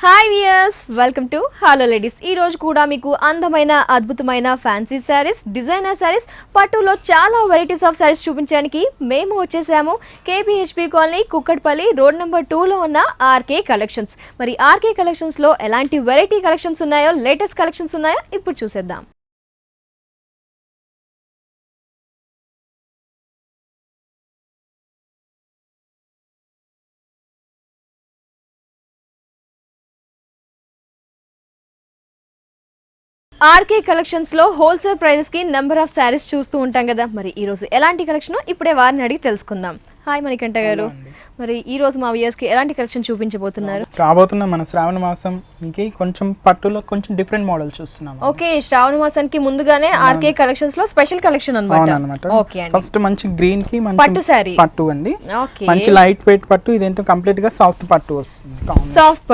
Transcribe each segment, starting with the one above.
Hi viewers, welcome to hello ladies. ఈ రోజు కూడా మీకు అందమైన అద్భుతమైన ఫ్యాన్సీ శారీస్, డిజైనర్ శారీస్, పట్టులో చాలా వెరైటీస్ ఆఫ్ శారీస్ చూపించడానికి మేము వచ్చేసాము KBHP colony, Kukatpally, road number 2లో ఉన్న ఆర్కే కలెక్షన్స్. మరి ఆర్కే కలెక్షన్స్లో ఎలాంటి వెరైటీ కలెక్షన్స్ ఉన్నాయో, లేటెస్ట్ కలెక్షన్స్ ఉన్నాయో ఇప్పుడు చూసేద్దాం. ఆర్కే కలెక్షన్స్ లో హోల్సేల్ ప్రైజెస్ కి నెంబర్ ఆఫ్ శారీస్ చూస్తూ ఉంటాం కదా. మరి ఈ రోజు ఎలాంటి కలెక్షన్ ఇప్పుడే వారిని అడిగి తెలుసుకుందాం. హాయ్ మణికంఠ గారు, మరి ఈ రోజు మా వ్యూయర్స్ కి ఎలాంటి కలెక్షన్ చూపించబోతున్నారు? రాబోతున్న మన శ్రావణ మాసం కొంచెం పట్టులో కొంచెం డిఫరెంట్ మోడల్ చూస్తున్నాం. ఓకే, శ్రావణ మాసానికి ముందుగానే ఆర్కే కలెక్షన్స్ లో స్పెషల్ కలెక్షన్ అన్నమాట. ఓకే అండి, ఫస్ట్ మంచి గ్రీన్ కి పట్టు సారీ, పట్టు అండి. మంచి లైట్ వెయిట్ పట్టు. ఇదేంటో కంప్లీట్ గా సాఫ్ట్ పట్టు వస్తుంది. సాఫ్ట్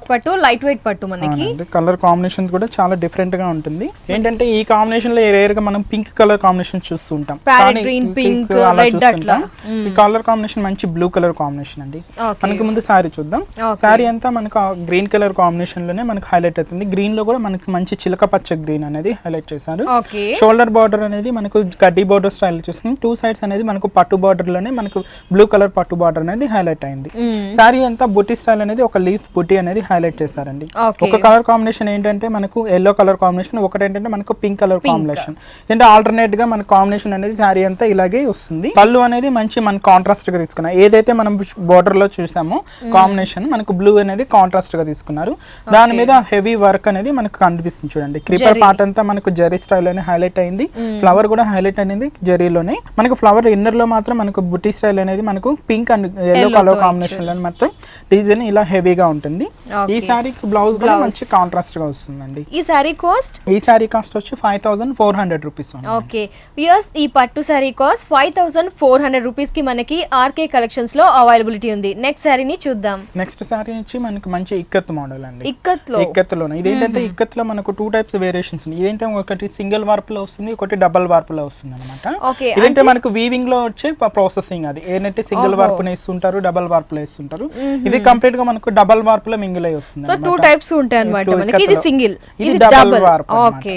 పట్టు లైట్ వెయిట్ పట్టు. మనకి కలర్ కాంబినేషన్ కూడా చాలా డిఫరెంట్ గా ఉంటుంది. ఏంటంటే ఈ కాంబినేషన్ లో రేర్ గా మనం పింక్ కలర్ కాంబినేషన్ చూస్తుంటాం. గ్రీన్, పింక్, రెడ్ అట్లా. ఈ కలర్ కాంబినేషన్ మంచి బ్లూ కలర్ కాంబినేషన్ అండి. మనకి ముందు సారీ చూద్దాం. సారీ అంతా మనకు గ్రీన్ కలర్ కాంబినేషన్ లోనే మనకు హైలైట్ అవుతుంది. గ్రీన్ లో కూడా మనకి మంచి చిలక పచ్చ గ్రీన్ అనేది హైలైట్ చేశారు. షోల్డర్ బార్డర్ అనేది మనకు గడ్డి బార్డర్ స్టైల్ చూసుకుని టూ సైడ్స్ అనేది మనకు పట్టు బార్డర్ లోనే మనకు బ్లూ కలర్ పట్టు బార్డర్ అనేది హైలైట్ అయింది. సారీ అంతా బుట్టి స్టైల్ అనేది ఒక లీఫ్ బుట్టి అనేది హైలైట్ చేశారండి. ఒక కలర్ కాంబినేషన్ ఏంటంటే మనకు ఎల్లో కలర్ కాంబినేషన్, ఒకటి ఏంటంటే మనకు పింక్ కలర్ కాంబినేషన్. అంటే ఆల్టర్నేట్ గా మన కాంబినేషన్ అనేది సారీ అంతా ఇలాగే వస్తుంది. పళ్ళు అనేది మంచి మన కాంట్రాస్ట్ గా తీసుకున్నాం. ఏదైతే మనం బోర్డర్ లో చూసామో కాంబినేషన్ మనకు బ్లూ అనేది కాంట్రాస్ట్ గా తీసుకున్నారు. దాని మీద హెవీ వర్క్ అనేది మనకు కనిపిస్తుంది. చూడండి, క్రీపర్ పార్ట్ అంతా మనకు జరీ స్టైల్ అని హైలైట్ అయింది. ఫ్లవర్ కూడా హైలైట్ అనేది జరీలోనే. మనకు ఫ్లవర్ ఇన్నర్ లో మాత్రం మనకు బుట్టి స్టైల్ అనేది మనకు pink and yellow colour combination లో మాత్రం డిజైన్ ఇలా హెవీగా ఉంటుంది. ఈ సారీకి బ్లౌజ్ కూడా మంచి కాంట్రాస్ట్ గా వస్తుందండి. ఈ సారీ కాస్ట్ వచ్చి 5400 రూపీస్. ఓకే వ్యూయర్స్, ఈ పట్టు సారీ కాస్ట్ 5400 రూపీస్ కి మనకి ఆర్కే కలెక్షన్స్ లో అవైలబిలిటీ ఉంది. నెక్స్ట్ సారీని చూద్దాం. నెక్స్ట్ సారీ వచ్చి మనకి మంచి ఇక్కత్ మోడల్ అండి. ఇక్కత్లోనే ఇదేంటంటే ఇక్కత్ లో మనకు టూ టైప్స్ వేరియేషన్స్ ఉన్నాయి. ఇదేంటే ఒకటి సింగిల్ వార్ప్ లో వస్తుంది, ఒకటి డబల్ వార్ప్ లో వస్తుంది అనమాట. ఇదేంటే మనకు వీవింగ్ లో వచ్చే ప్రాసెసింగ్. అది ఏంటంటే సింగిల్ వార్ప్ లో ఇస్తుంటారు, డబల్ వార్ప్ లో ఇస్తుంటారు. ఇది కంప్లీట్ గా మనకు డబల్ వార్ప్ లో మింగిల్ అయి వస్తుంది. సో టూ టైప్స్ ఉంటాయి అన్నమాట. మనకి ఇది సింగిల్, ఇది డబల్ వార్ప్. ఓకే,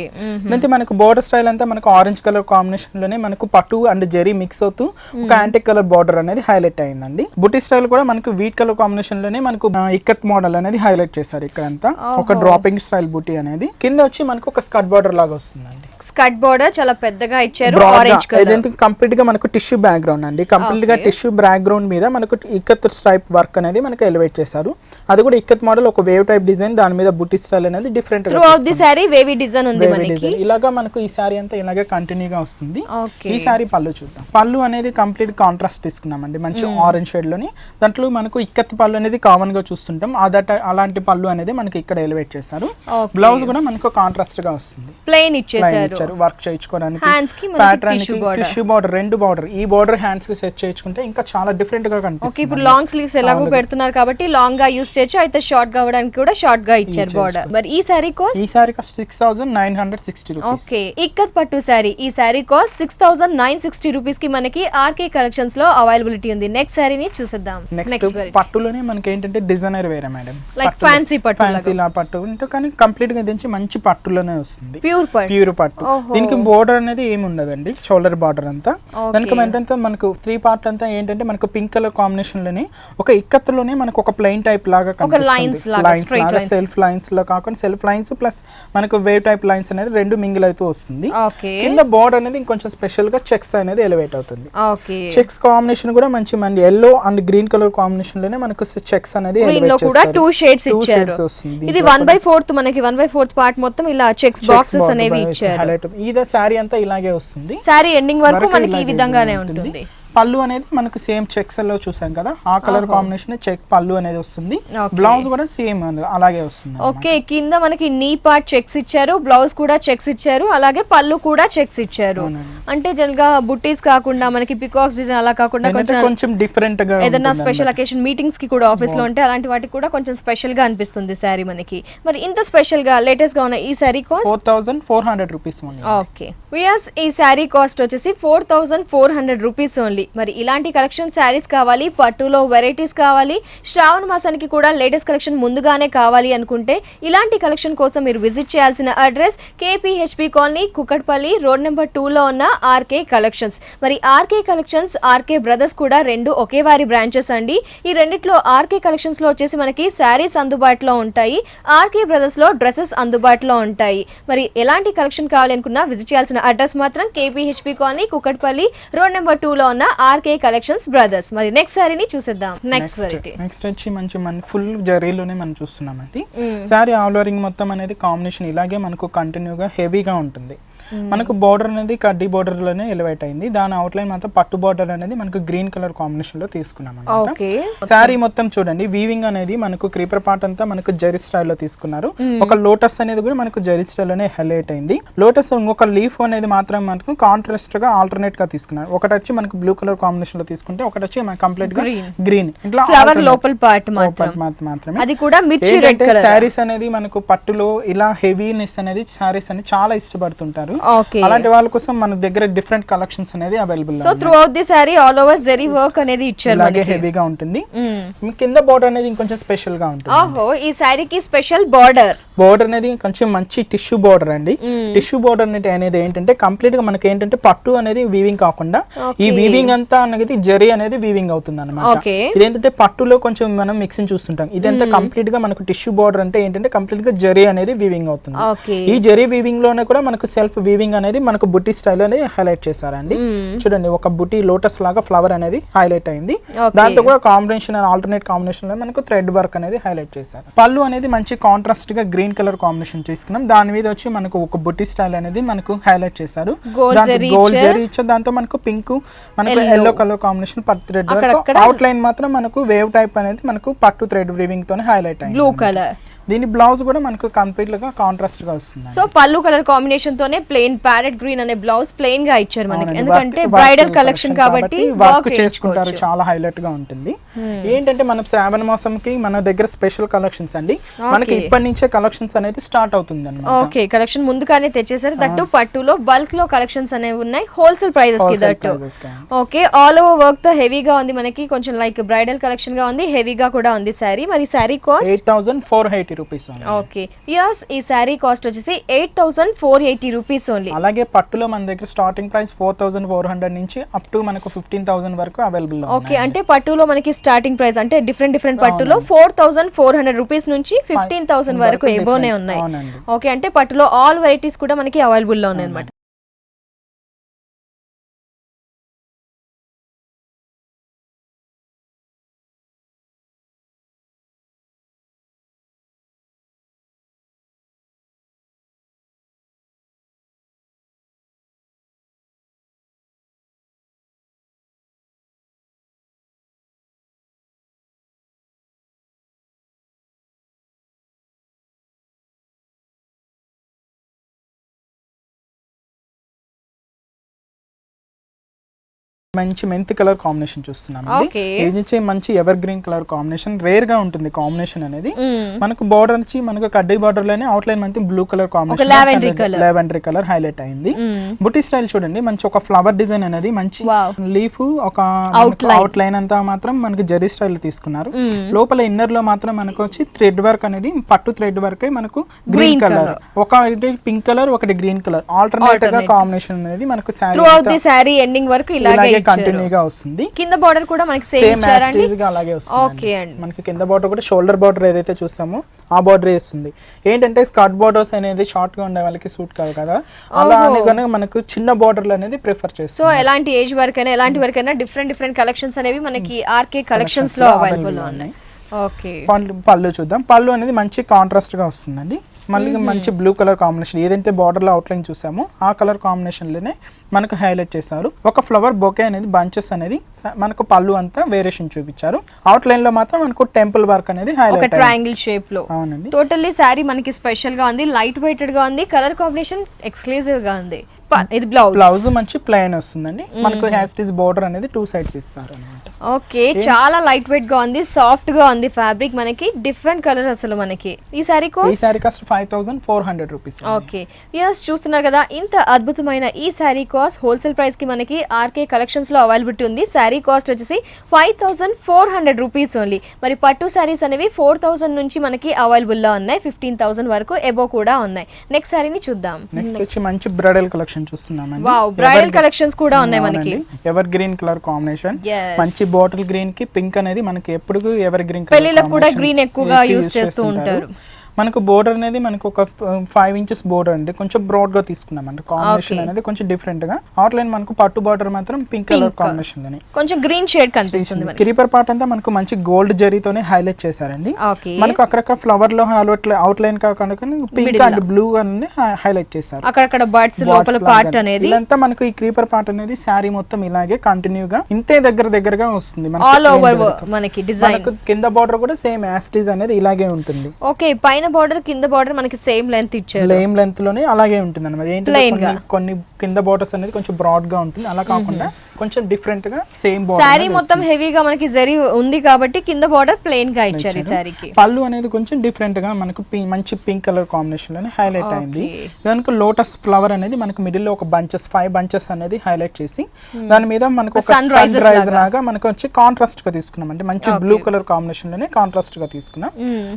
అంటే మనకు బోర్డర్ స్టైల్ అంతా మనకు ఆరెంజ్ కలర్ కాంబినేషన్ లోనే మనకు పట్టు అండ్ జరీ మిక్స్ అవుతూ ఒక యాంటిక్ కలర్ బార్డర్ అనేది హైలైట్ అయిందండి. బుట్టి స్టైల్ కూడా మనకు వీట్ కలర్ కాంబినేషన్ లోనే మనకు ఇక్కత్ మోడల్ అనేది హైలైట్ చేశారు. ఇక్కడ అంతా ఒక డ్రాపింగ్ స్టైల్ బుట్టి అనేది. కింద వచ్చి మనకు ఒక స్కర్ట్ బార్డర్ లాగా వస్తుందండి. స్కర్ట్ బార్డర్ చాలా పెద్దగా ఇచ్చారు, ఆరెంజ్ కలర్. ఇదంతా కంప్లీట్ గా మనకు టిష్యూ బ్యాక్గ్రౌండ్ అండి. కంప్లీట్ గా టిష్యూ బ్యాక్గ్రౌండ్ మీద మనకు ఇక్కత్ స్టైప్ వర్క్ అనేది మనకు ఎలివేట్ చేశారు. అది కూడా ఇక్కత్ మోడల్, ఒక వేవ్ టైప్ డిజైన్, దాని మీద బుట్టి స్టైల్ అనేది డిఫరెంట్ గా ది సారీ వేవీ డిజైన్ ఉంది మనకి. ఇలాగా మనకు ఈ సారీ అంతా ఇలాగే కంటిన్యూ గా వస్తుంది. ఈ సారీ పళ్ళు చూద్దాం. పళ్ళు అనేది కంప్లీట్ కాంట్రాస్ట్ తీసుకున్నామండి, మంచి ఆరెంజ్ షేడ్ లోని. దాంట్లో మనకు ఇక్కత్ పళ్ళు అనేది కామన్ గా చూస్తుంటాం. అలాంటి పళ్ళు అనేది మనకి ఇక్కడ ఎలివేట్ చేశారు. బ్లౌజ్ కూడా మనకు కాంట్రాస్ట్ గా వస్తుంది. ప్లెయిన్ ఇచ్చేసారు వర్క్ చేయించుకోవడానికి. టిష్యూ బార్డర్, రెండు బార్డర్, ఈ బార్డర్ హ్యాండ్స్ కి సెట్ చేయించుకుంటే ఇంకా చాలా డిఫరెంట్ గా కనిపిస్తుంది. ఇప్పుడు లాంగ్ స్లీవ్స్ ఎలాగో పెడుతున్నారు కాబట్టి లాంగ్ గా యూస్ చేయొచ్చు. అయితే షార్ట్ గా అవ్వడానికి కూడా షార్ట్ గా ఇచ్చారు బార్డర్. మరి ఈ sari cost 6960 rupees. Okay, ikat పట్టు సారీ. ఈ సారీ కాస్ట్ 6960 రూపీస్ కి మనకి ఆర్కే కలెక్షన్స్ లో అవైలబిలిటీ ఉంది. నెక్స్ట్ సారీని చూసేద్దాం. నెక్స్ట్ పట్టులోనే మనకి ఏంటంటే డిజైనర్ వేరే మేడం, లైక్ ఫ్యాన్సీ పట్టు అంటే కానీ కంప్లీట్ గా దించి మంచి పట్టులోనే వస్తుంది. ప్యూర్ పట్టు. దీనికి బోర్డర్ అనేది ఏమి ఉండదండి, షోల్డర్ బార్డర్ అంతా. దానికి ఏంటంటే మనకు 3 పార్ట్ అంతా ఏంటంటే మనకు పింక్ కలర్ కాంబినేషన్ లోనే ఒక ఇక్కత్తులోనే మనకు ఒక ప్లెయిన్ టైప్ లాగా కనిపిస్తుంది. సెల్ఫ్ లైన్స్ లో కాకుండా సెల్ఫ్ లైన్స్ ప్లస్ మనకు వేవ్ టైప్ లైన్స్ అనేది రెండు మింగిల్ అవుతూ వస్తుంది. కింద బోర్డర్ అనేది ఇంకొంచెం స్పెషల్ గా చెక్స్ అనేది ఎలివేట్ అవుతుంది. చెక్స్ కాంబినేషన్ కూడా మంచి మంది yellow and green colour combination లోనే మనకు చెక్స్ అనేది టూ షేడ్స్ ఇచ్చారు. ఇది 1/4 మనకి 1/4 పార్ట్ మొత్తం ఇలా చెక్స్ బాక్సెస్ అనేవి ఇచ్చారు. ఈ సారీ అంతా ఇలాగే వస్తుంది. సారీ ఎండింగ్ వరకు మనకి ఈ విధంగానే ఉంటుంది. పళ్ళు అనేది మనకు సేమ్ చెక్స్ లో చూసాం కదా, ఆ కలర్ కాంబినేషన్ చెక్ పళ్ళు అనేది వస్తుంది. బ్లౌజ్ కూడా సేమ్ అలాగే వస్తుంది. ఓకే, కింద మనకి నీ పార్ట్ చెక్స్ ఇచ్చారు, బ్లౌజ్ కూడా చెక్స్ ఇచ్చారు, అలాగే పళ్ళు కూడా చెక్స్ ఇచ్చారు. అంటే జనరల్ గా బుట్టీస్ కాకుండా మనకి పికాక్స్ డిజైన్ అలా కాకుండా కొంచెం డిఫరెంట్ గా ఏదైనా స్పెషల్ అకేషన్ మీటింగ్స్ కి కూడా ఆఫీస్ లో ఉంటే అలాంటి వాటికి కూడా కొంచెం స్పెషల్ గా అనిపిస్తుంది సారీ మనకి. మరి ఇంత స్పెషల్ గా లేటెస్ట్ గా ఉన్న ఈ సారీ కాస్ట్ 4400 రూపీస్. ఓకే, ఈ సారీ కాస్ట్ వచ్చేసి 4400 రూపీస్ ఓన్లీ. ఓన్లీ. మరి ఇలాంటి కలెక్షన్ శారీస్ కావాలి, పట్టులో వెరైటీస్ కావాలి, శ్రావణ మాసానికి కూడా లేటెస్ట్ కలెక్షన్ ముందుగానే కావాలి అనుకుంటే ఇలాంటి కలెక్షన్ కోసం మీరు విజిట్ చేయాల్సిన address KPHP colony, Kukatpally, road number 2లో ఉన్న ఆర్కే కలెక్షన్స్. మరి ఆర్కే కలెక్షన్స్, ఆర్కే బ్రదర్స్ కూడా రెండు ఒకే వారి బ్రాంచెస్ అండి. ఈ రెండిట్లో ఆర్కే కలెక్షన్స్ లో వచ్చేసి మనకి శారీస్ అందుబాటులో ఉంటాయి, ఆర్కే బ్రదర్స్ లో డ్రెస్సెస్ అందుబాటులో ఉంటాయి. మరి ఎలాంటి కలెక్షన్ కావాలనుకున్నా విజిట్ చేయాల్సిన అడ్రస్ మాత్రం KPHP colony, Kukatpally, road number 2లో ఉన్న ఆర్కే కలెక్షన్స్ బ్రదర్స్. మరి నెక్స్ట్ సారీని చూసేద్దాం. నెక్స్ట్ వెరైటీ నెక్స్ట్ వచ్చి మంచి ఫుల్ జరీలోనే మనం చూస్తున్నామండి. సారీ ఆల్ ఓవరింగ్ మొత్తం అనేది కాంబినేషన్ ఇలాగే మనకు కంటిన్యూగా హెవీగా ఉంటుంది. మనకు బార్డర్ అనేది కడ్డీ బార్డర్ లోనే ఎలివేట్ అయింది. దాని అవుట్లైన్ మాత్రం పట్టు బార్డర్ అనేది మనకు గ్రీన్ కలర్ కాంబినేషన్ లో తీసుకున్నాం. శారీ మొత్తం చూడండి వీవింగ్ అనేది మనకు క్రీపర్ పార్ట్ అంతా మనకు జరీ స్టైల్లో తీసుకున్నారు. ఒక లోటస్ అనేది కూడా మనకు జరీ స్టైల్లోనే హైలైట్ అయింది. లోటస్ ఇంకొక లీఫ్ అనేది మాత్రం మనకు కాంట్రాస్ట్ గా ఆల్టర్నేట్ గా తీసుకున్నారు. ఒకటి వచ్చి మనకు బ్లూ కలర్ కాంబినేషన్ లో తీసుకుంటే ఒకటి వచ్చి మనకు కంప్లీట్ గా గ్రీన్ ఇట్లా ఫ్లవర్ లోపల పార్ట్ మాత్రమే. అది కూడా మిర్చి రెడ్ కలర్. శారీస్ అనేది మనకు పట్టులో ఇలా హెవీనెస్ అనేది శారీస్ అనేది చాలా ఇష్టపడుతుంటారు. అలాంటి వాళ్ళ కోసం మన దగ్గర డిఫరెంట్ కలెక్షన్స్ అనేది available. So through out the sorry all over zari work అనేది ఇచ్చారు. అలాగే హెవీగా ఉంటుంది. కింద బోర్డర్ అనేది ఇంకొంచెం స్పెషల్ గా ఉంటుంది. ఓహో, ఈ సారీకి స్పెషల్ బోర్డర్ అనేది కొంచెం మంచి టిష్యూ బోర్డర్ అండి. టిష్యూ బోర్డర్ అనేది ఏంటంటే కంప్లీట్ గా మనకి ఏంటంటే పట్టు అనేది వీవింగ్ కాకుండా ఈ వీవింగ్ అంతా అనేది జరీ అనేది వీవింగ్ అవుతుంది అన్నమాట. ఇదేంటంటే పట్టులో కొంచెం మనం మిక్సింగ్ చూస్తుంటాం. ఇదంతా కంప్లీట్ గా మనకు టిష్యూ బోర్డర్ అంటే ఏంటంటే కంప్లీట్ గా జరీ అనేది వీవింగ్ అవుతుంది. ఈ జరీ వీవింగ్ లోనే కూడా మనకు సెల్ఫ్ వీవింగ్ అనేది మనకు బుట్టి స్టైల్ అనేది హైలైట్ చేశారండి. చూడండి ఒక బుట్టి లోటస్ లాగా ఫ్లవర్ అనేది హైలైట్ అయింది. దాంతో కూడా కాంబినేషన్ ఆల్టర్నేట్ కాంబినేషన్ లో మనకు థ్రెడ్ వర్క్ అనేది హైలైట్ చేశారు. పళ్ళు అనేది మంచి కాంట్రాస్ట్ గా గ్రీన్ కలర్ కాంబినేషన్ తీసుకున్నాం. దాని మీద వచ్చి మనకు ఒక బుట్టి స్టైల్ అనేది మనకు హైలైట్ చేశారు. గోల్డ్ జరీ ఇచ్చారు. దాంతో మనకు పింక్ మనకు ఎల్లో కలర్ కాంబినేషన్ పట్టు థ్రెడ్ వర్క్. అవుట్ లైన్ మాత్రం మనకు వేవ్ టైప్ అనేది మనకు పట్టు థ్రెడ్ వీవింగ్ తోనే హైలైట్ అయింది. Blue colour. దీని బ్లౌజ్ కూడా మనకు కంప్లీట్ గా కాంట్రాస్ట్ గా వస్తుంది. సో పళ్ళు కలర్ కాంబినేషన్ తోనే ప్లెయిన్ ప్యారెట్ గ్రీన్ అనే బ్లౌజ్ ప్లెయిన్ గా ఇచ్చారు మనకి. ఎందుకంటే బ్రైడల్ కలెక్షన్ కాబట్టి వర్క్ చేసుకుంటారు, చాలా హైలైట్ గా ఉంటుంది. ఏంటంటే మన శ్రావణ మాసంకి మన దగ్గర స్పెషల్ కలెక్షన్స్ అండి. మనకి ఇప్పటి నుంచే కలెక్షన్స్ అనేది స్టార్ట్ అవుతుంది అన్నమాట. ఓకే, కలెక్షన్ ముందుగానే తెచ్చేసారు. దట్టు పట్టులో బల్క్ లో కలెక్షన్స్ అనేవి ఉన్నాయి, హోల్సేల్ ప్రైజెస్ కి that. Okay, all over work తో హెవీగా ఉంది మనకి. కొంచెం లైక్ బ్రైడల్ కలెక్షన్ గా ఉంది, హెవీగా కూడా ఉంది సారీ. మరి sorry cost 8480 rupees. Okay, yes, ఈ సారీ కాస్ట్ వచ్చేసి 8480 రూపీస్ ఓన్లీ. అలాగే పట్టులో మన దగ్గర స్టార్టింగ్ ప్రైస్ 4400 నుంచి అప్ టు మనకు 15000 వరకు అవైలబుల్. ఓకే, అంటే పట్టులో మనకి స్టార్టింగ్ ప్రైస్ అంటే డిఫరెంట్ పట్టులో 4400 రూపీస్ నుంచి 15000 వరకు ఎబోనే ఉన్నాయి. ఓకే, అంటే పట్టులో ఆల్ వెరైటీస్ కూడా మనకి అవైలబుల్ లో ఉన్నాయి అన్నమాట. మంచి మెంత్ కలర్ కాంబినేషన్ చూస్తున్నాం. ఇది మంచి ever green colour combination, rare గా ఉంటుంది కాంబినేషన్ అనేది. మనకు బార్డర్ నుంచి మనకు కడ్డీ బార్డర్ లోనే అవుట్ లైన్ మంచి blue colour combination, lavender colour highlight అయింది. బుట్టి స్టైల్ చూడండి, మంచి ఒక ఫ్లవర్ డిజైన్ అనేది మంచి లీఫ్ ఒక అవుట్ లైన్ అంతా మాత్రం మనకి జరీ స్టైల్ తీసుకున్నారు. లోపల ఇన్నర్ లో మాత్రం మనకు వచ్చి థ్రెడ్ వర్క్ అనేది పట్టు థ్రెడ్ వర్క్ మనకు గ్రీన్ కలర్, ఒకటి పింక్ కలర్ ఒకటి గ్రీన్ కలర్ ఆల్టర్నేట్ గా కాంబినేషన్ అనేది మనకు సారీ ఎండింగ్ వరకు ఇలాగే కంటిన్యూగా వస్తుంది. కింద బార్డర్ కూడా మనకి సేమ్ ఇచ్చారండి. అలాగే వస్తుంది. ఓకే అండి, మనకి కింద బార్డర్ కూడా షోల్డర్ బార్డర్ ఏదైతే చూస్తామో ఆ బార్డర్ వేస్తుంది. ఏంటంటే స్కర్ట్ బార్డర్స్ అనేది షార్ట్ గా ఉండే వాళ్ళకి సూట్ కాదు కదా, అలా అని మనకు చిన్న బార్డర్లు అనేది ప్రిఫర్ చేస్తాం. సో ఎలాంటి ఏజ్ వరకైనా ఎలాంటి వరకైనా డిఫరెంట్ కలెక్షన్స్ అనేవి మనకి ఆర్కే కలెక్షన్స్ లో అవైలబుల్ ఉన్నాయి. ఓకే, పళ్ళు చూద్దాం. పళ్ళు అనేది మంచి కాంట్రాస్ట్ గా వస్తుందండి. మళ్ళీ మంచి బ్లూ కలర్ కాంబినేషన్, ఏదైతే బార్డర్ లో అవుట్లైన్ చూసామో ఆ కలర్ కాంబినేషన్ లోనే మనకు హైలైట్ చేశారు. ఒక ఫ్లవర్ బొకే అనేది బంచెస్ అనేది మనకు పళ్ళు అంతా వేరియేషన్ చూపించారు. అవుట్ లైన్ లో మాత్రం మనకు టెంపుల్ వర్క్ అనేది హైలైట్ ట్రయాంగిల్ షేప్ లో. అవునండి, టోటల్లీ సారీ మనకి స్పెషల్ గా ఉంది, లైట్ వెయిటెడ్ గా ఉంది, కలర్ కాంబినేషన్ ఎక్స్క్లూజివ్ గా ఉంది. ఇది బ్లౌజ్ మంచి ప్లెయిన్ వస్తుందండి. మనకు హ్యాస్టీస్ బోర్డర్ అనేది 2 సైడ్స్ ఇస్తారు అన్నమాట. ఓకే, చాలా లైట్ వెయిట్ గా ఉంది, సాఫ్ట్ గా ఉంది ఫ్యాబ్రిక్, మనకి డిఫరెంట్ కలర్ అసలు మనకి. ఈ sari cost 5400 rupees. Okay viewers చూస్తున్నారు కదా, ఇంత అద్భుతమైన ఈ సారీ కాస్ట్ హోల్సేల్ ప్రైస్ కి మనకి ఆర్కే కలెక్షన్స్ లో అవైలబిలిటీ ఉంది. సారీ కాస్ట్ వచ్చేసి 5400 రూపీస్ ఓన్లీ. మరి పట్టు సారీస్ అనేవి 4000 నుంచి మనకి అవైలబుల్ లో ఉన్నాయి, 15000 వరకు ఎబో కూడా ఉన్నాయి. నెక్స్ట్ సారీని చూద్దాం. నెక్స్ట్ వచ్చి మంచి బ్రైడల్ కలెక్షన్ చూస్తున్నామండి. వావ్, బ్రైడల్ కలెక్షన్స్ కూడా ఉన్నాయి మనకి. ఎవర్ గ్రీన్ కలర్ కాంబినేషన్, మంచి బాటిల్ గ్రీన్ కి పింక్ అనేది మనకి ఎప్పుడు ఎవర్ గ్రీన్, పెళ్లిలకు కూడా గ్రీన్ ఎక్కువగా యూస్ చేస్తూ ఉంటారు. మనకు బోర్డర్ అనేది మనకు ఒక 5 ఇంచెస్ బోర్డర్ అండి, కొంచెం బ్రాడ్ గా తీసుకున్నాం అంటే కాంబినేషన్ అనేది కొంచెం డిఫరెంట్ గా. అవుట్ లైన్ మనకు పట్టు బార్డర్ మాత్రం పింక్ కలర్ కాంబినేషన్ లోనే కొంచెం గ్రీన్ షేడ్ కనిపిస్తుంది. క్రీపర్ పార్ట్ అంతా మనకు మంచి గోల్డ్ జరీతోనే హైలైట్ చేశారండి. మనకు అక్కడక్కడ ఫ్లవర్ లో అవుట్ లైన్ కాకుండా పింక్ అండ్ బ్లూ అని హైలైట్ చేశారు. అక్కడక్కడ బర్డ్స్ లోపల పార్ట్ అనేది ఇదంతా మనకు ఈ క్రీపర్ పార్ట్ అనేది శారీ మొత్తం ఇలాగే కంటిన్యూ గా ఇంతే దగ్గరగా వస్తుంది. ఆల్ ఓవర్ మనకి డిజైన్, కింద బార్డర్ కూడా సేమ్ యాస్టీజ్ అనేది ఇలాగే ఉంటుంది. ఓకే, పైన బార్డర్ కింద బార్డర్ మనకి సేమ్ లెంత్ ఇచ్చారు, సేమ్ లెంత్ లోనే అలాగే ఉంటుంది అన్నమాట. ఏంటంటే కొన్ని కింద బార్డర్స్ అనేది కొంచెం బ్రాడ్ గా ఉంటుంది, అలా కాకుండా కొంచెం డిఫరెంట్ గా సేమ్ బార్డర్. సారీ మొత్తం హెవీగా మనకి జరీ ఉంది కాబట్టి కింద బార్డర్ ప్లెయిన్ గా ఇచ్చారు ఈ సారీకి. పళ్ళు అనేది కొంచెం డిఫరెంట్ గా మనకు మంచి పింక్ కలర్ కాంబినేషన్ లోనే హైలైట్ అయింది. దానికి లోటస్ ఫ్లవర్ అనేది మనకు మిడిల్ లో ఒక 5 బంచెస్ అనేది హైలైట్ చేసి దాని మీద మనకు ఒక సన్ రైజ్ లాగా మనకు వచ్చి కాంట్రాస్ట్ గా తీసుకున్నాం. అంటే మంచి బ్లూ కలర్ కాంబినేషన్ లోనే కాంట్రాస్ట్ గా తీసుకున్నాం.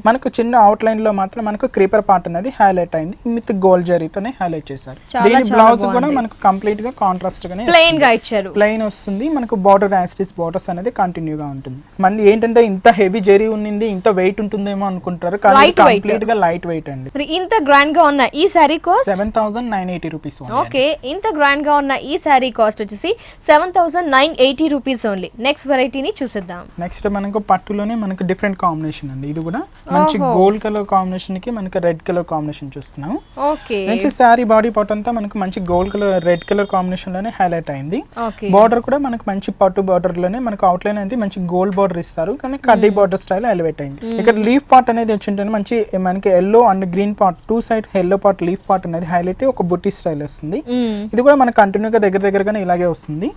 మనకు చిన్న అవుట్ లైన్ లో మాత్రం మనకు క్రీపర్ పార్ట్ అనేది హైలైట్ అయింది, విత్ గోల్డ్ జరీతోనే హైలైట్ చేశారు. దీని బ్లౌజ్ కూడా మనకు కంప్లీట్ గా కాంట్రాస్ట్ గానే ప్లెయిన్ గా ఇచ్చారు, ప్లెయిన్ వస్తుంది. మనకు బార్డర్ యాస్టిస్ బార్డర్స్ అనేది కంటిన్యూ గా ఉంటుంది. మంది ఏంటంటే ఇంత హెవీ జరీ ఉంది, ఇంత వెయిట్ ఉంటుందేమో అనుకుంటారు, కానీ కంప్లీట్ గా లైట్ వెయిట్ అండి. ఇంత గ్రాండ్ గా ఉన్న ఈ సారీ కాస్ట్ 7980 రూపీస్. ఓకే, ఇంత గ్రాండ్ గా ఉన్న ఈ సారీ కాస్ట్ వచ్చేసి 7980 రూపీస్ ఓన్లీ. నెక్స్ట్ వెరైటీని చూసేద్దాం. నెక్స్ట్ మనకు పట్టులోనే మనకు డిఫరెంట్ కాంబినేషన్ అండి. ఇది కూడా మంచి గోల్డ్ కలర్ కాంబినేషన్ కి మనకు రెడ్ కలర్ కాంబినేషన్ చూస్తున్నాం. Okay, next sorry body part అంతా మనకు మంచి gold colour red colour combination లోనే హైలైట్ అయింది. బార్డర్ కూడా మనకు మంచి పట్టు బార్డర్ లోనే మనకు అవుట్ లైన్ అనేది మంచి గోల్డ్ బార్డర్ ఇస్తారు, కానీ కడ్డీ బార్డర్ స్టైల్ ఎలివేట్ అయింది. ఇక్కడ లీఫ్ పార్ట్ అనేది వచ్చింటే మంచి మనకి yellow and green part, 2 side yellow part leaf part అనేది హైలైట్ ఒక బుట్టి స్టైల్ వస్తుంది. ఇది కూడా మనకు కంటిన్యూగా దగ్గరగానే ఇలాగే వస్తుంది.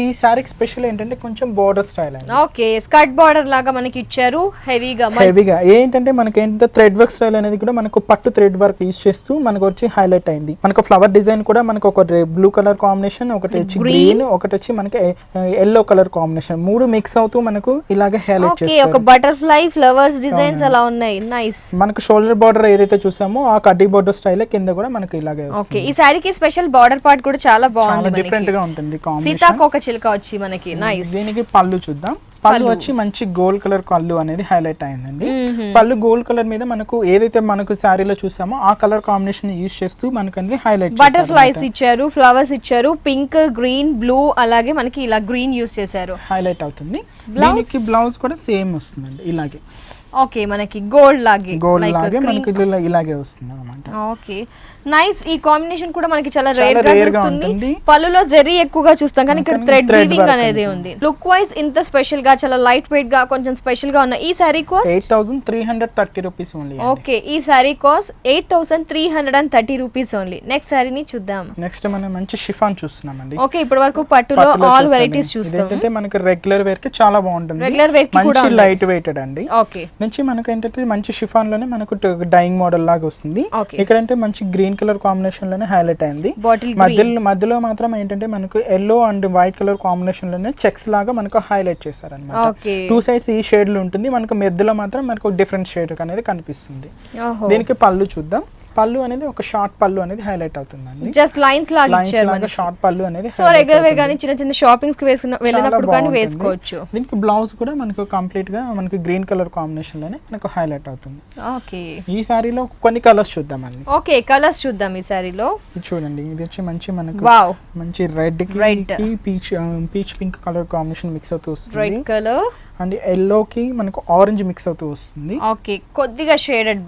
ఈ సారీకి స్పెషల్ ఏంటంటే కొంచెం బార్డర్ స్టైల్ అండి. ఓకే, స్కర్ట్ బార్డర్ లాగా మనకి ఇచ్చారు హెవీగా. ఏంటంటే మనకి ఏంటంటే థ్రెడ్ వర్క్ స్టైల్ అనేది కూడా మనకు పట్టు థ్రెడ్ వర్క్ యూజ్ చేస్తూ మనకు వచ్చి హైలైట్ అయింది. మనకు ఫ్లవర్ డిజైన్ కూడా మనకు ఒక బ్లూ కలర్ కాంబినేషన్, ఒకటి వచ్చి గ్రీన్, ఒకటి వచ్చి మనకి ఎల్లో కలర్ కాంబినేషన్, 3 మిక్స్ అవుతూ మనకు ఇలాగే హైలైట్ చేస్తారు. ఒక బటర్ఫ్లై ఫ్లవర్స్ డిజైన్స్ అలా ఉన్నాయి, నైస్. మనకు షోల్డర్ బార్డర్ ఏదైతే చూసామో ఆ కడ్డీ బార్డర్ స్టైల్ కింద కూడా మనకు ఇలాగే వస్తుంది. ఓకే, ఈ సారీకి స్పెషల్ బార్డర్ పార్ట్ కూడా చాలా బాగుంది, డిఫరెంట్ గా ఉంటుంది. సీతాకోక చిలుక వచ్చి మనకి నైస్. దీనికి పళ్ళు చూద్దాం. పళ్ళు వచ్చి మంచి గోల్డ్ కలర్ పళ్ళు అనేది హైలైట్ అయిందండి. పళ్ళు గోల్డ్ కలర్ మీద మనకు ఏదైతే మనకు శారీలో చూసామో ఆ కలర్ కాంబినేషన్ యూజ్ చేస్తూ మనకు అనేది హైలైట్ బటర్ఫ్లైస్ ఇచ్చారు, ఫ్లవర్స్ ఇచ్చారు, పింక్, గ్రీన్, బ్లూ, అలాగే మనకి ఇలా గ్రీన్ యూజ్ చేశారు, హైలైట్ అవుతుంది. దీనికి బ్లౌజ్ కూడా సేమ్ వస్తుందండి ఇలాగే. ఓకే, మనకి గోల్డ్ లాగే మనకి ఇలాగే వస్తుంది అన్నమాట. Okay, nice. ఈ కాంబినేషన్ కూడా మనకి చాలా రేర్ గా ఉంటుంది. పళ్ళులో జరీ ఎక్కువగా చూస్తాం, కానీ ఇక్కడ థ్రెడ్ వీవింగ్ అనేది ఉంది. లుక్ వైజ్ ఇంత స్పెషల్ గా, చాలా లైట్ వెయిట్ గా, కొంచెం స్పెషల్ గా ఉన్న ఈ sari cost 8330 rupees only. Okay, ఈ sari cost 8330 rupees only. Next సారీని చూద్దాం. నెక్స్ట్ మనం మంచి షిఫాన్ చూస్తున్నామండి. ఓకే, ఇప్పటి వరకు పట్టులో ఆల్ వెరైటీస్ చూస్తాం. అంటే మనకి రెగ్యులర్ వేర్ కి చాలా బాగుంటుంది, రెగ్యులర్ వేర్ కి కూడా లైట్ వెయిటెడ్ అండి. ఓకే, నుంచి మనకి ఏంటంటే మంచి షిఫాన్ లోనే మనకు డైయింగ్ మోడల్ లాగా వస్తుంది. ఇక్కడ అంటే మంచి గ్రీన్ కలర్ కాంబినేషన్ లోనే హైలైట్ అయింది. మధ్యలో మాత్రం ఏంటంటే మనకు yellow and white colour combination లోనే చెక్స్ లాగా మనకు హైలైట్ చేశారు అన్నమాట. 2 సైడ్స్ ఈ షేడ్ లో ఉంటుంది, మనకు మధ్యలో మాత్రం మనకు డిఫరెంట్ షేడ్ అనేది కనిపిస్తుంది. దీనికి పళ్ళు చూద్దాం. పళ్ళు అనేది ఒక షార్ట్ పళ్ళు అనేది హైలైట్ అవుతుందండి, జస్ట్ లైన్స్ లాగా ఇచ్చారు మనకి. షార్ట్ పళ్ళు అనేది సో రెగ్యులర్ వే గాని చిన్న షాపింగ్స్ కి వెళ్ళినప్పుడు గాని వేసుకోవచ్చు. దీనికి బ్లౌజ్ కూడా మనకు కంప్లీట్ గా మనకి గ్రీన్ కలర్ కాంబినేషన్ లోనే మనకు హైలైట్ అవుతుంది. ఓకే, ఈ సారీలో కొన్ని కలర్స్ చూద్దామండి. ఓకే, కలర్స్ చూద్దాం ఈ సారీలో. చూడండి, ఇది వచ్చి మంచి మనకు మంచి రెడ్ కి peach pink colour combination mix అవుతూ వస్తుంది. రెడ్ కలర్ అండ్ ఎల్లోకి మనకు ఆరెంజ్ మిక్స్ అవుతూ వస్తుంది. ఓకే, కొద్దిగా షేడెడ్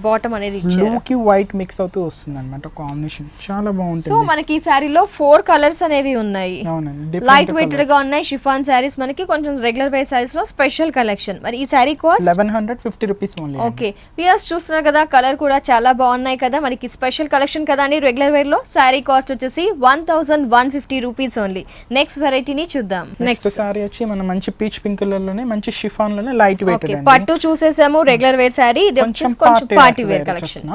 బాటమ్ అనేది ఇచ్చారు. బ్లూకి వైట్ మిక్స్ అవుతూ వస్తుంది అనమాట కాంబినేషన్, చాలా బాగుంటుంది. సో మనకి ఈ సారీలో 4 కలర్స్ అనేవి ఉన్నాయి. అవునండి, లైట్ వెయిటెడ్ గా ఉన్నాయి షిఫాన్ సారీస్, మనకి కొంచెం రెగ్యులర్ వేర్ సారీస్ లో స్పెషల్ కలెక్షన్. మరి ఈ sari cost 1150 rupees only. Okay, పియర్స్ చూస్తున్నారు కదా, కలర్ కూడా చాలా బాగున్నాయి కదా, మనకి స్పెషల్ కలెక్షన్ కదా అని రెగ్యులర్ వేర్ లో సారీ కాస్ట్ వచ్చేసి 1150 రూపీస్ ఓన్లీ. నెక్స్ట్ వెరైటీని చూద్దాం. నెక్స్ట్ సారీ వచ్చి మన మంచి పీచ్ పింక్ కలర్ లోనే మంచి షిఫాన్ లోనే లైట్ వెయిట్ అండి. పట్టు చూసేసాము, రెగ్యులర్ వేర్ సారీ, ఇది కొంచెం party wear collection.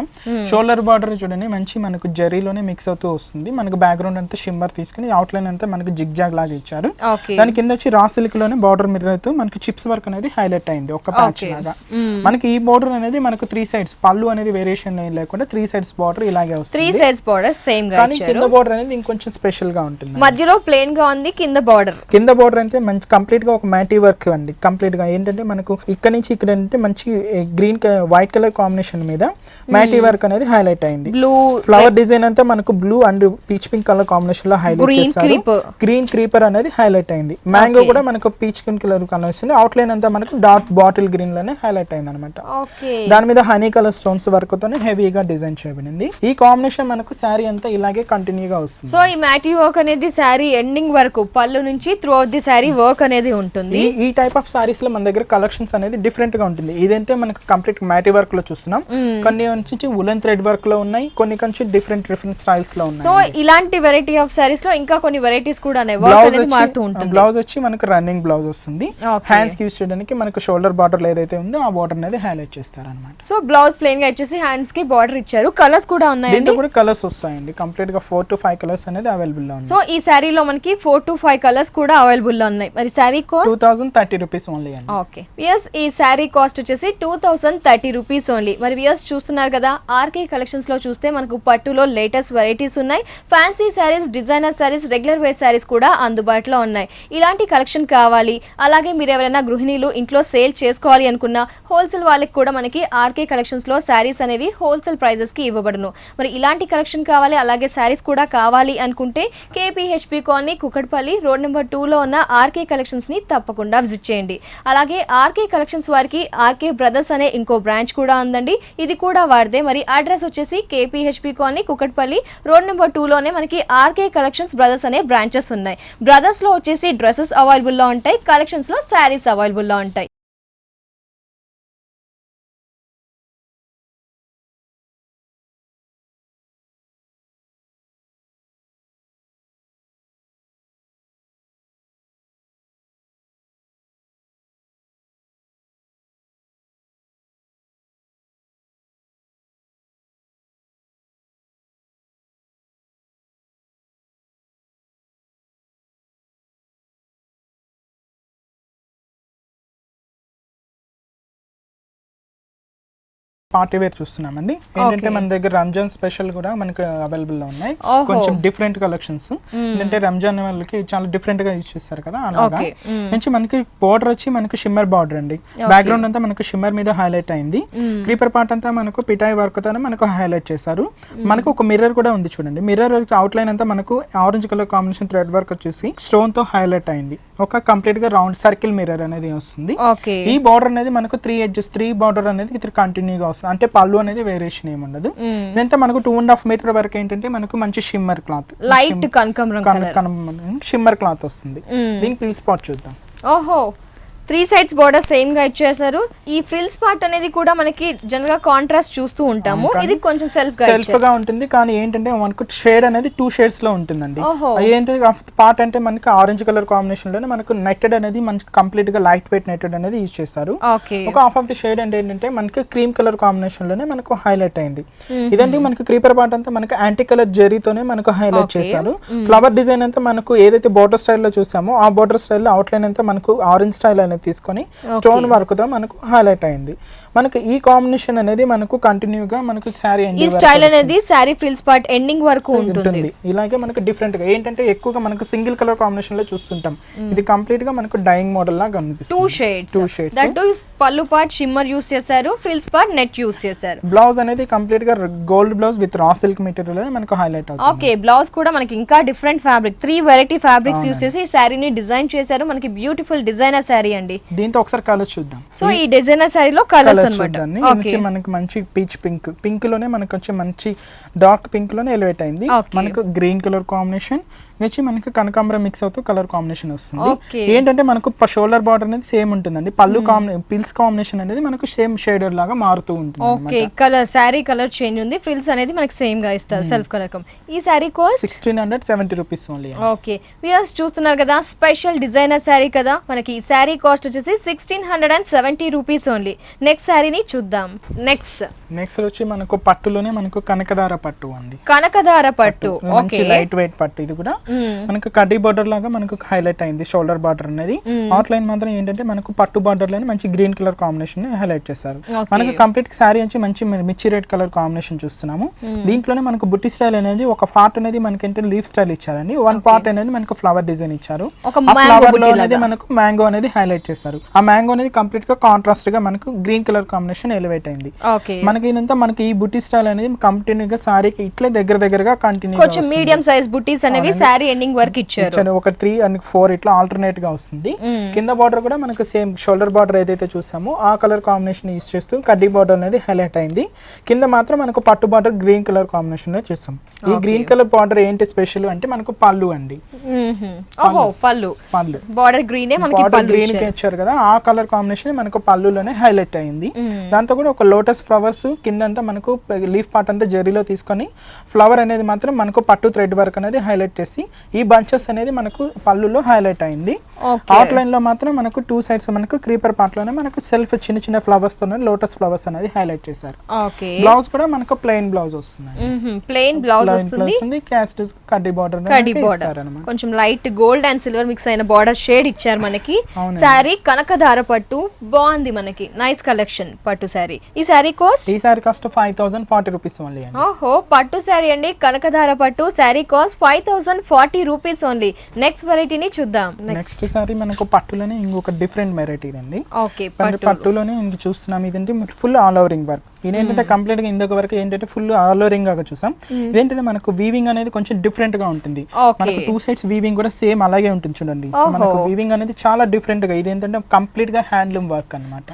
Shoulder border చూడండి మంచి మనకు జరీలోనే మిక్స్ అవుతూ వస్తుంది. మనకు బ్యాక్గ్రౌండ్ అంతా షిమ్మర్ తీసుకుని అవుట్ లైన్ అంతా మనకు జిగ్ జాగ్ లాగా ఇచ్చారు. దాని కింద వచ్చి రా సిల్క్ లోనే బార్డర్ మిర్రర్ అవుతూ మనకి చిప్స్ వర్క్ అనేది హైలైట్ అయింది ఒక ప్యాచ్ లాగా. మనకి ఈ బార్డర్ అనేది మనకు 3 సైడ్స్, పళ్ళు అనేది వేరియేషన్ లేకుండా 3 సైడ్స్ బార్డర్ ఇలాగే వస్తుంది. 3 సైడ్స్ బార్డర్ సేమ్ గా ఇచ్చారు. కింద బార్డర్ అనేది ఇంకొంచెం స్పెషల్ గా ఉంటుంది. మధ్యలో ప్లేన్ గా ఉంది, కింద బార్డర్ అయితే మంచి కంప్లీట్ గా ఒక మ్యాటీ వర్క్ అండి. కంప్లీట్ గా ఏంటంటే మనకు ఇక్కడ నుంచి ఇక్కడ అంటే మంచి గ్రీన్ వైట్ కలర్ కాంబినేషన్ మీద మ్యాటీ వర్క్ అనేది హైలైట్ అయింది. బ్లూ ఫ్లవర్ డిజైన్ అంతా మనకు blue and peach pink colour combination లో హైలైట్ చేశారు. గ్రీన్ క్రీపర్ అనేది హైలైట్ అయింది. మ్యాంగో కూడా మనకు పీచ్ పింక్ కలర్ కనిపిస్తుంది. అవుట్ లైన్ అంతా మనకు డార్క్ బాటిల్ గ్రీన్ లోనే హైలైట్ అయింది అనమాట. దాని మీద హనీ కలర్ స్టోన్స్ వర్క్ తోనే హెవీగా డిజైన్ చేయబడింది. ఈ కాంబినేషన్ మనకు శారీ అంతా ఇలాగే కంటిన్యూ గా వస్తుంది. సో ఈ మ్యాటీ వర్క్ అనేది శారీ ఎండింగ్ వరకు పళ్ళు నుంచి through out the sari work అనేది ఉంటుంది. ఈ టైప్ ఆఫ్ సారీస్ లో మన దగ్గర కలెక్షన్స్ అనేది డిఫరెంట్ గా ఉంటుంది. ఇదంటే మనకు కంప్లీట్ మ్యాటీ వర్క్ లో చూస్తున్నాం. కొన్ని నుంచి వులెన్ థ్రెడ్ వర్క్ లో ఉన్నాయి, కొన్ని నుంచి డిఫరెంట్ స్టైల్స్ లో ఉన్నాయి. సో ఇలాంటి వెరైటీ ఆఫ్ సారీస్ లో ఇంకా కొన్ని వెరైటీస్ కూడా ఉన్నాయి. బ్లౌజ్ వచ్చి మనకు రన్నింగ్ బ్లౌజ్ వస్తుంది. హ్యాండ్స్ కి యూస్ చేయడానికి మనకు షోల్డర్ బార్డర్ ఏదైతే ఉందో ఆ బార్డర్ అనేది హైలైట్ చేస్తారు అన్నమాట. సో బ్లౌజ్ ప్లెయిన్ గా వచ్చేసి హ్యాండ్స్ కి బార్డర్ ఇచ్చారు. కలర్స్ కూడా ఉన్నాయి. దీంట్లో కూడా కలర్స్ వస్తాయండి. కంప్లీట్ గా 4 to 5 కలర్స్ అనేది అవైలబుల్ లో ఉంది. సో ఈ సారీలో మనకి 4 to 5 కలర్స్ కూడా అవైలబుల్ లో ఉన్నాయి. మరి సారీ కాస్ట్ 2030 రూపీస్ ఓన్లీ అండి. ఓకే వియర్స్, ఈ సారీ కాస్ట్ వచ్చేసి 2030 రూపీస్ ఓన్లీ. మరి వియర్స్ చూస్తున్నారు కదా, ఆర్కే కలెక్షన్స్ లో చూస్తే మనకు పట్టులో లేటెస్ట్ వెరైటీస్ ఉన్నాయి. Fancy saris, designer saris, regular wear saris కూడా అందుబాటులో ఉన్నాయి. ఇలాంటి కలెక్షన్ కావాలి, అలాగే మీరు ఎవరైనా గృహిణీలు ఇంట్లో సేల్ చేసుకోవాలి అనుకున్న హోల్సేల్ వాళ్ళకి కూడా మనకి ఆర్కే కలెక్షన్స్ లో సారీస్ అనేవి హోల్సేల్ ప్రైజెస్ కి ఇవ్వబడును. మరి ఇలాంటి కలెక్షన్ కావాలి, అలాగే సారీస్ కూడా కావాలి అనుకుంటే KPHP colony, Kukatpally, road number 2 లో ఉన్న ఆర్కే కలెక్షన్స్ ని తప్పకుండా విజిట్ చేయండి. అలాగే ఆర్కే కలెక్షన్స్ వారికి ఆర్కే బ్రదర్స్ అనే ఇంకో బ్రాంచ్ కూడా ఉందండి, ఇది కూడా వాడితే. మరి అడ్రస్ వచ్చేసి KPHP colony, Kukatpally, road number 2 లోనే మనకి ఆర్కే కలెక్షన్స్ బ్రదర్స్ అనే బ్రాంచెస్ ఉన్నాయి. బ్రదర్స్ లో వచ్చేసి డ్రెస్సెస్ అవైలబుల్ లో ఉంటాయి, కలెక్షన్స్ లో శారీస్ అవైలబుల్ లో ఉంటాయి. పార్టీ వేర్ చూస్తున్నామండి. ఏంటంటే మన దగ్గర రంజాన్ స్పెషల్ కూడా మనకు అవైలబుల్ లో ఉన్నాయి. కొంచెం డిఫరెంట్ కలెక్షన్స్. ఏంటంటే రంజాన్ వాళ్ళకి చాలా డిఫరెంట్ గా యూజ్ చేస్తారు కదా, అలాగా నుంచి మనకి బోర్డర్ వచ్చి మనకు షిమ్మర్ బార్డర్ అండి. బ్యాక్గ్రౌండ్ అంతా మనకు షిమ్మర్ మీద హైలైట్ అయింది. క్రీపర్ పార్ట్ అంతా మనకు పిటాయి వర్క్ తోనే మనకు హైలైట్ చేశారు. మనకు ఒక మిర్రర్ కూడా ఉంది చూడండి. మిర్రర్ అవుట్ లైన్ అంతా మనకు orange colour combination thread work వచ్చేసి స్టోన్ తో హైలైట్ అయింది. ఒక కంప్లీట్ గా రౌండ్ సర్కిల్ మిర్రర్ అనేది వస్తుంది. ఈ బార్డర్ అనేది మనకు 3 edges 3 బార్డర్ అనేది కంటిన్యూగా వస్తుంది. అంటే పళ్ళు అనేది వేరియేషన్ ఏమి ఉండదు. ఇదంతా మనకు 2.5 మీటర్ వరకు ఏంటంటే మనకు మంచి షిమ్మర్ క్లాత్, లైట్ కనకాంబరం షిమ్మర్ క్లాత్ వస్తుంది. దీని పిల్ స్పాట్ చూద్దాం. ఓహో, 3 సైడ్స్ బోర్డర్ సేమ్ గా ఇచ్చేసారు. ఈ ఫ్రిల్స్ పార్ట్ అనేది కూడా మనకి జనరల్ గా కాంట్రాస్ట్ చూస్తూ ఉంటాము. ఇది కొంచెం సెల్ఫ్ గా ఉంటుంది, కానీ ఏంటంటే మనకు షేడ్ అనేది 2 షేడ్స్ లో ఉంటుందండి. ఏంటంటే పార్ట్ అంటే మనకి ఆరెంజ్ కలర్ కాంబినేషన్ లోనే మనకు నెట్టెడ్ అనేది మనకి కంప్లీట్ గా లైట్ వెయిట్ నెట్టెడ్ అనేది యూజ్ చేస్తారు. ఒక హాఫ్ ఆఫ్ ది షేడ్ అంటే ఏంటంటే మనకి క్రీమ్ కలర్ కాంబినేషన్ లోనే మనకు హైలైట్ అయింది. ఇదంటే మనకి క్రీపర్ పార్ట్ అంతా మనకి యాంటీ కలర్ జెరీతోనే మనకు హైలైట్ చేశారు. ఫ్లవర్ డిజైన్ అంతా మనకు ఏదైతే బోర్డర్ స్టైల్ లో చూసామో ఆ బోర్డర్ స్టైల్ లో అవుట్ లైన్ అంతా మనకు ఆరెంజ్ స్టైల్ తీసుకొని స్టోన్ వర్క్ తో మనకు హైలైట్ అయింది. మనకు ఈ కాంబినేషన్ అనేది మనకు కంటిన్యూగా మనకు శారీ ఈ స్టైల్ అనేది శారీ ఫ్రిల్స్ పార్ట్ ఎండింగ్ వరకు ఉంటుంది. ఇలాగే మనకు డిఫరెంట్ గా ఏంటంటే ఎక్కువగా మనకు సింగిల్ కలర్ కాంబినేషన్ లో చూస్తుంటాం. ఇది కంప్లీట్ గా మనకు డైయింగ్ మోడల్ లాగా కనిపిస్తుంది. టూ షేడ్స్ దట్ పల్లు పార్ట్ షిమ్మర్ యూస్ చేశారు, ఫ్రిల్స్ పార్ట్ నెట్ యూస్ చేశారు. బ్లౌజ్ అనేది కంప్లీట్ గా gold blouse with raw silk material మనకు హైలైట్ అవుతుంది. ఓకే, బ్లౌజ్ కూడా మనకి ఇంకా different fabric 3 variety fabrics use చేసి ఈ శారీని డిజైన్ చేశారు. మనకి బ్యూటిఫుల్ డిజైనర్ శారీ అండి. దీంతో ఒకసారి కలర్స్ చూద్దాం. సో ఈ డిజైనర్ శారీలో కలర్స్ అన్నమాట. ఓకే, మనకి మంచి పీచ్ పింక్ లోనే మనకు కొంచెం మంచి డార్క్ పింక్ లోనే ఎలివేట్ అయింది. మనకు గ్రీన్ కలర్ కాంబినేషన్ వచ్చి మనకి కనకాంబరం మిక్స్ అవుతూ కలర్ కాంబినేషన్ వస్తుంది. ఏంటంటే మనకు షోల్డర్ బార్డర్ అనేది సేమ్ ఉంటుందండి. పళ్ళు పిల్స్ కాంబినేషన్ అనేది మనకు సేమ్ షేడర్ లాగా మారుతూ ఉంటుంది. Okay, colour sari colour change ఉంది, ఫ్రిల్స్ అనేది మనకి సేమ్ గా ఇస్తారు సెల్ఫ్ కలర్. ఈ sari cost 1670 rupees only. Okay, viewers చూస్తున్నారు కదా, స్పెషల్ డిజైనర్ శారీ కదా. మనకి ఈ శారీ కాస్ట్ వచ్చేసి 1670 రూపీస్ ఓన్లీ. నెక్స్ట్ శారీని చూద్దాం. నెక్స్ట్ వచ్చి మనకు పట్టులోనే మనకు కనకదార పట్టు అండి. కనకదార పట్టు మంచి లైట్ వెయిట్ పట్టు. ఇది కూడా మనకు కడ్డీ బార్డర్ లాగా మనకు హైలైట్ అయింది. షోల్డర్ బార్డర్ అనేది అవుట్ లైన్ మాత్రం ఏంటంటే మనకు పట్టు బార్డర్ లోనే మంచి గ్రీన్ కలర్ కాంబినేషన్ హైలైట్ చేశారు. మనకు కంప్లీట్ శారీ నుంచి మంచి మిర్చి రెడ్ కలర్ కాంబినేషన్ చూస్తున్నాము. దీంట్లోనే మనకు బుట్టి స్టైల్ అనేది ఒక పార్ట్ అనేది మనకి లీఫ్ స్టైల్ ఇచ్చారండి. వన్ పార్ట్ అనేది మనకు ఫ్లవర్ డిజైన్ ఇచ్చారు. ఫ్లవర్ లో అనేది మనకు మ్యాంగో అనేది హైలైట్ చేశారు. ఆ మ్యాంగో అనేది కంప్లీట్ గా కాంట్రాస్ట్ గా మనకు గ్రీన్ కలర్ కాంబినేషన్ ఎలివేట్ అయింది. మనకి ఇదంతా మనకి ఈ బుట్టి స్టైల్ అనేది కంటిన్యూ గా సారీకి ఇట్లే దగ్గరగా కంటిన్యూ కొంచెం మీడియం సైజ్ బుట్టీస్ అనేవి సారీ ఎండింగ్ వరకు ఇచ్చారు. ఒక 3 and 4 ఇట్లా ఆల్టర్నేట్ గా వస్తుంది. కింద బార్డర్ కూడా మనకు సేమ్ షోల్డర్ బార్డర్ ఏదైతే చూసామో ఆ కలర్ కాంబినేషన్ యూస్ చేస్తూ కడ్డీ బార్డర్ అనేది హైలైట్ అయింది. కింద మాత్రం మనకు పట్టు బార్డర్ గ్రీన్ కలర్ కాంబినేషన్ లో చూసాం. ఈ గ్రీన్ కలర్ బార్డర్ ఏంటి స్పెషల్ అంటే మనకు పళ్ళు అండి. పళ్ళు బార్డర్ గ్రీన్ గ్రీన్ ఇచ్చారు కదా, ఆ కలర్ కాంబినేషన్ మనకు పళ్ళులోనే హైలైట్ అయింది. దాంతో కూడా ఒక లోటస్ ఫ్లవర్స్ కిందంతా మనకు లీఫ్ పార్ట్ అంతా జరీలో తీసుకొని ఫ్లవర్ అనేది మాత్రం మనకు పట్టు థ్రెడ్ వర్క్ అనేది హైలైట్ చేసి ఈ బంచెస్ అనేది మనకు పళ్ళులో హైలైట్ అయింది. అవుట్ లైన్ లో మాత్రం మనకు 2 సైడ్స్ మనకు క్రీపర్ పార్ట్ లోనే మనకు సెల్ఫ్ చిన్న ఫ్లవర్స్ తో లోటస్ ఫ్లవర్స్ అనేది హైలైట్ చేశారు. బ్లౌజ్ కూడా మనకు ప్లెయిన్ బ్లౌజ్ వస్తుంది. ప్లెయిన్ బ్లౌజ్ వస్తుంది. క్యాస్ట్ కడ్డీ బార్డర్ కొంచెం light gold and silver mix అయిన బార్డర్ షేడ్ ఇచ్చారు మనకి. శారీ కనకదార పట్టు బాగుంది, మనకి నైస్ కలెక్షన్ పట్టు శారీ. ఈ శారీ కాస్ట్ 5040 రూపీస్ ఓన్లీ. ఓహో, పట్టు శారీ అండి, కనకదార పట్టు. Sari cost 5040 rupees only. Next వెరైటీని చూద్దాం. నెక్స్ట్ సారీ మనకు పట్టులోనే ఇంకొక డిఫరెంట్ వెరైటీ అండి. ఓకే, పట్టులోనే ఇంక చూస్తున్నాం. ఇదంటే ఫుల్ ఆల్ ఓవరింగ్ వర్క్. ఇదేంటంటే కంప్లీట్ గా ఇంకొక వరకు ఏంటంటే ఫుల్ ఆల్ ఓవరింగ్ గా చూసాం. ఇదేంటంటే మనకు వీవింగ్ అనేది కొంచెం డిఫరెంట్ గా ఉంటుంది. మనకు 2 సైడ్స్ వీవింగ్ కూడా సేమ్ అలాగే ఉంటుంది చూడండి. మనకు వీవింగ్ అనేది చాలా డిఫరెంట్ గా. ఇదేంటంటే కంప్లీట్ గా హ్యాండ్లూమ్ వర్క్ అన్నమాట.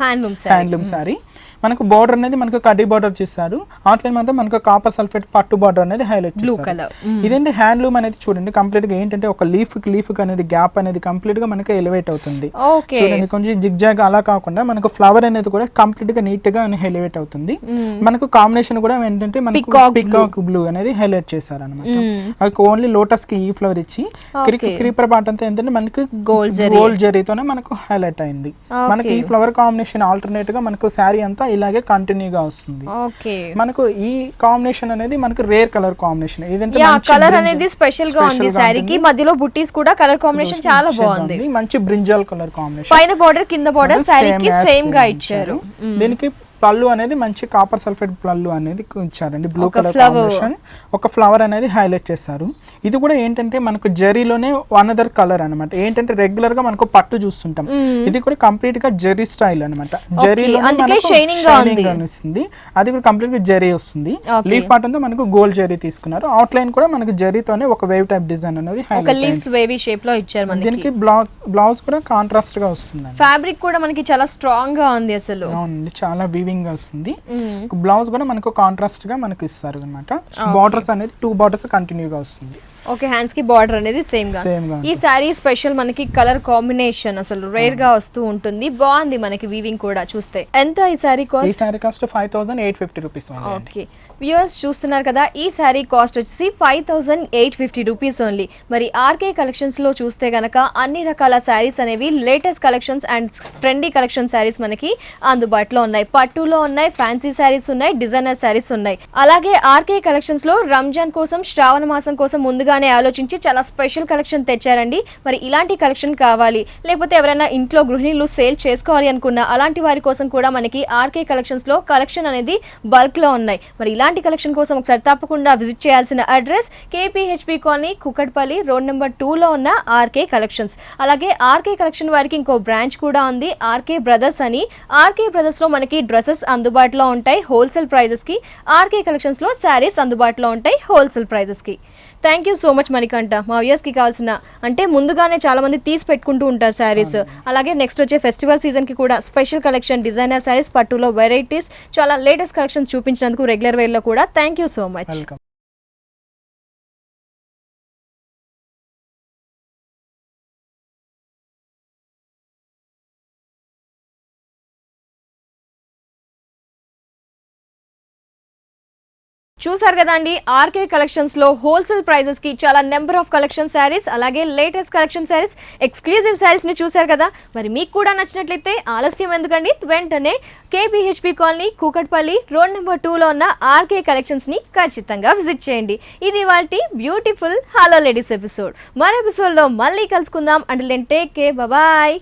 Handloom sorry. మనకు బార్డర్ అనేది మనకు కడ్డీ బార్డర్ చేస్తారు. అవుట్లైన్ మాత్రం మనకు కాపర్ సల్ఫేట్ పట్టు బార్డర్ అనేది హైలైట్ చేస్తారు. ఇదేంటి హ్యాండ్లూమ్ అనేది చూడండి కంప్లీట్ గా ఏంటంటే ఒక లీఫ్ అనేది గ్యాప్ అనేది కంప్లీట్ గా మనకి ఎలివేట్ అవుతుంది. చూడండి కొంచెం జిగ్జాగ్ అలా కాకుండా మనకు ఫ్లవర్ అనేది కూడా కంప్లీట్ గా నీట్ గా ఎలివేట్ అవుతుంది. మనకు కాంబినేషన్ కూడా ఏంటంటే మనకు పికాక్ బ్లూ అనేది హైలైట్ చేశారు అనమాట. అది ఓన్లీ లోటస్ కి ఈ ఫ్లవర్ ఇచ్చి క్రీపర్ పార్ట్ అంతా ఏంటంటే మనకు గోల్డ్ జరీతోనే మనకు హైలైట్ అయింది. మనకి ఈ ఫ్లవర్ కాంబినేషన్ ఆల్టర్నేట్ గా మనకు శారీ అంతా ఇలాగే కంటిన్యూగా వస్తుంది. మనకు ఈ కాంబినేషన్ అనేది మనకు రేర్ కలర్ కాంబినేషన్. ఇదంటే కలర్ అనేది స్పెషల్ గా ఉంది సారీకి. మధ్యలో బుట్టీస్ కూడా కలర్ కాంబినేషన్ చాలా బాగుంది. మంచి బ్రింజాల్ కలర్ కాంబినేషన్. పైన బోర్డర్ కింద బోర్డర్ సారీకి సేమ్ గా ఇచ్చారు. దీనికి పళ్ళు అనేది మంచి కాపర్ సల్ఫేట్ పళ్ళు అనేది ఇచ్చారండి. Blue colour combination. ఒక ఫ్లవర్ అనేది హైలైట్ చేశారు. ఇది కూడా ఏంటంటే మనకు జరీలోనే అనదర్ కలర్ అనమాట. ఏంటంటే రెగ్యులర్ గా మనకు పట్టు చూస్తుంటాం. ఇది కూడా కంప్లీట్ గా జరీ స్టైల్ అనమాట. జరీలో షైనింగ్ అనిపిస్తుంది. అది కూడా కంప్లీట్ గా జరీ వస్తుంది. లీఫ్ పార్ట్ అంతా మనకు గోల్డ్ జరీ తీసుకున్నారు. అవుట్ లైన్ కూడా మనకు జరీతోనే ఒక వేవ్ టైప్ డిజైన్ అనేది దీనికి బ్లౌజ్ కూడా కాంట్రాస్ట్ గా వస్తుంది. ఫ్యాబ్రిక్ కూడా మనకి చాలా స్ట్రాంగ్ గా ఉంది అసలు. అవునండి, చాలా వస్తుంది. బ్లౌజ్ కూడా మనకు కాంట్రాస్ట్ గా మనకు ఇస్తారు అన్నమాట. బార్డర్స్ అనేది 2 బార్డర్స్ కంటిన్యూగా వస్తుంది. ఓకే, హ్యాండ్స్ కి బార్డర్ అనేది సేమ్ గా. ఈ సారీ స్పెషల్ మనకి కలర్ కాంబినేషన్ అసలు రేర్ గా వస్తూ ఉంటుంది. బాగుంది మనకి వీవింగ్ కూడా చూస్తే. ఎంత ఈ సారీ కాస్ట్? ఈ sari cost 5850 rupees. Okay, viewers చూస్తున్నారు కదా, ఈ సారీ కాస్ట్ వచ్చేసి 5850 రూపీస్ ఓన్లీ. మరి ఆర్కే కలెక్షన్స్ లో చూస్తే గనక అన్ని రకాల సారీస్ అనేవి latest collections and trendy collection saris మనకి అందుబాటులో ఉన్నాయి. పట్టులో ఉన్నాయి, ఫ్యాన్సీ సారీస్ ఉన్నాయి, డిజైనర్ సారీస్ ఉన్నాయి. అలాగే ఆర్కే కలెక్షన్స్ లో రంజాన్ కోసం శ్రావణ మాసం కోసం ముందుగా అని ఆలోచించి చాలా స్పెషల్ కలెక్షన్ తెచ్చారండి. మరి ఇలాంటి కలెక్షన్ కావాలి, లేకపోతే ఎవరైనా ఇంట్లో గృహిణులు సేల్ చేసుకోవాలి అనుకున్న అలాంటి వారి కోసం కూడా మనకి ఆర్కే కలెక్షన్స్లో కలెక్షన్ అనేది బల్క్లో ఉన్నాయి. మరి ఇలాంటి కలెక్షన్ కోసం ఒకసారి తప్పకుండా విజిట్ చేయాల్సిన address KPHB colony, Kukatpally, road number 2లో ఉన్న ఆర్కే కలెక్షన్స్. అలాగే ఆర్కే కలెక్షన్ వారికి ఇంకో బ్రాంచ్ కూడా ఉంది, ఆర్కే బ్రదర్స్ అని. ఆర్కే బ్రదర్స్లో మనకి డ్రెస్సెస్ అందుబాటులో ఉంటాయి హోల్సేల్ ప్రైజెస్కి. ఆర్కే కలెక్షన్స్లో శారీస్ అందుబాటులో ఉంటాయి హోల్సేల్ ప్రైజెస్కి. Thank you so much Manikanta. మా వ్యూయర్స్కి కావాల్సిన అంటే ముందుగానే చాలా మంది తీసి పెట్టుకుంటూ ఉంటారు శారీస్. అలాగే నెక్స్ట్ వచ్చే ఫెస్టివల్ సీజన్కి కూడా స్పెషల్ కలెక్షన్, డిజైనర్ శారీస్, పట్టులో వెరైటీస్, చాలా లేటెస్ట్ కలెక్షన్స్ చూపించినందుకు రెగ్యులర్ వేర్లో కూడా థ్యాంక్ యూ సో మచ్. చూసారు కదా అండి, ఆర్కే కలెక్షన్స్లో హోల్సేల్ ప్రైజెస్కి చాలా నెంబర్ ఆఫ్ కలెక్షన్ శారీస్, అలాగే లేటెస్ట్ కలెక్షన్ శారీస్, ఎక్స్క్లూజివ్ శారీస్ని చూసారు కదా. మరి మీకు కూడా నచ్చినట్లయితే ఆలస్యం ఎందుకండి, వెంటనే కేపీహెచ్పి కాలనీ, కూకట్పల్లి, రోడ్ నెంబర్ 2లో ఉన్న ఆర్కే కలెక్షన్స్ని ఖచ్చితంగా విజిట్ చేయండి. ఇది వాటి బ్యూటిఫుల్ హలో లేడీస్ ఎపిసోడ్. మరో ఎపిసోడ్లో మళ్ళీ కలుసుకుందాం. Until then take care, bye.